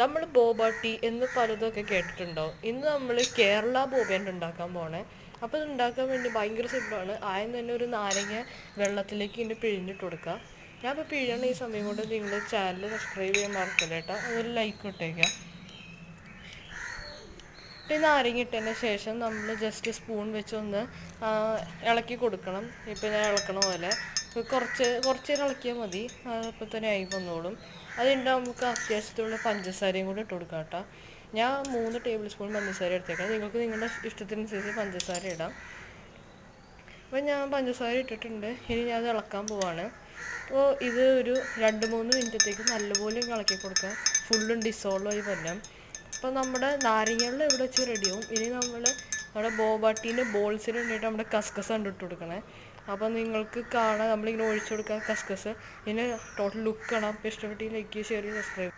നമ്മൾ ബോബ ടീ എന്ന് പലതൊക്കെ കേട്ടിട്ടുണ്ടാവും. ഇന്ന് നമ്മൾ കേരള ബോബയാണ് ഉണ്ടാക്കാൻ പോണേ. അപ്പോൾ ഇത് ഉണ്ടാക്കാൻ വേണ്ടി ഭയങ്കര സിമ്പിളാണ്. ആദ്യം തന്നെ ഒരു നാരങ്ങ വെള്ളത്തിലേക്ക് ഇങ്ങനെ പിഴിഞ്ഞിട്ട് കൊടുക്കുക. ഞാൻ ഇപ്പോൾ പിഴിയണ ഈ സമയം കൊണ്ട് നിങ്ങൾ ചാനൽ സബ്സ്ക്രൈബ് ചെയ്യാൻ മറക്കില്ല കേട്ടോ, അതൊരു ലൈക്ക് ഇട്ടേക്കാം. ഈ നാരങ്ങ ഇട്ടതിന് ശേഷം നമ്മൾ ജസ്റ്റ് സ്പൂൺ വെച്ച് ഒന്ന് ഇളക്കി കൊടുക്കണം. ഇപ്പം ഞാൻ ഇളക്കണ പോലെ കുറച്ച് നേരം ഇളക്കിയാൽ മതി, അപ്പോൾ തന്നെ ആയി വന്നോളും. അതുകൊണ്ട് നമുക്ക് അത്യാവശ്യത്തിലുള്ള പഞ്ചസാരയും കൂടി ഇട്ട് കൊടുക്കാം കേട്ടോ. ഞാൻ 3 ടേബിൾ സ്പൂൺ പഞ്ചസാര എടുത്തേക്കാം. നിങ്ങൾക്ക് നിങ്ങളുടെ ഇഷ്ടത്തിനനുസരിച്ച് പഞ്ചസാര ഇടാം. അപ്പോൾ ഞാൻ പഞ്ചസാര ഇട്ടിട്ടുണ്ട്. ഇനി ഞാൻ അത് ഇളക്കാൻ പോവാണ്. അപ്പോൾ ഇത് ഒരു 2-3 മിനിറ്റത്തേക്ക് നല്ലപോലെ ഇളക്കി കൊടുക്കുക. ഫുള്ളും ഡിസോൾവ് ആയി വരണം. അപ്പോൾ നമ്മുടെ നാരങ്ങകളിൽ ഇവിടെ വെച്ച് റെഡിയാവും. ഇനി നമ്മുടെ ബോബാട്ടീൻ്റെ ബോൾസിന് വേണ്ടിയിട്ട് നമ്മുടെ കസ്കസ് കണ്ടിട്ട് കൊടുക്കണേ. അപ്പോൾ നിങ്ങൾക്ക് കാണാം നമ്മളിങ്ങനെ ഒഴിച്ചു കൊടുക്കുക കസ്കസ്. ഇതിന് ടോട്ടൽ ലുക്ക് കാണാം. അപ്പോൾ ഇഷ്ടപ്പെട്ട് ലൈക്ക്, ഷെയർ, സബ്സ്ക്രൈബ്.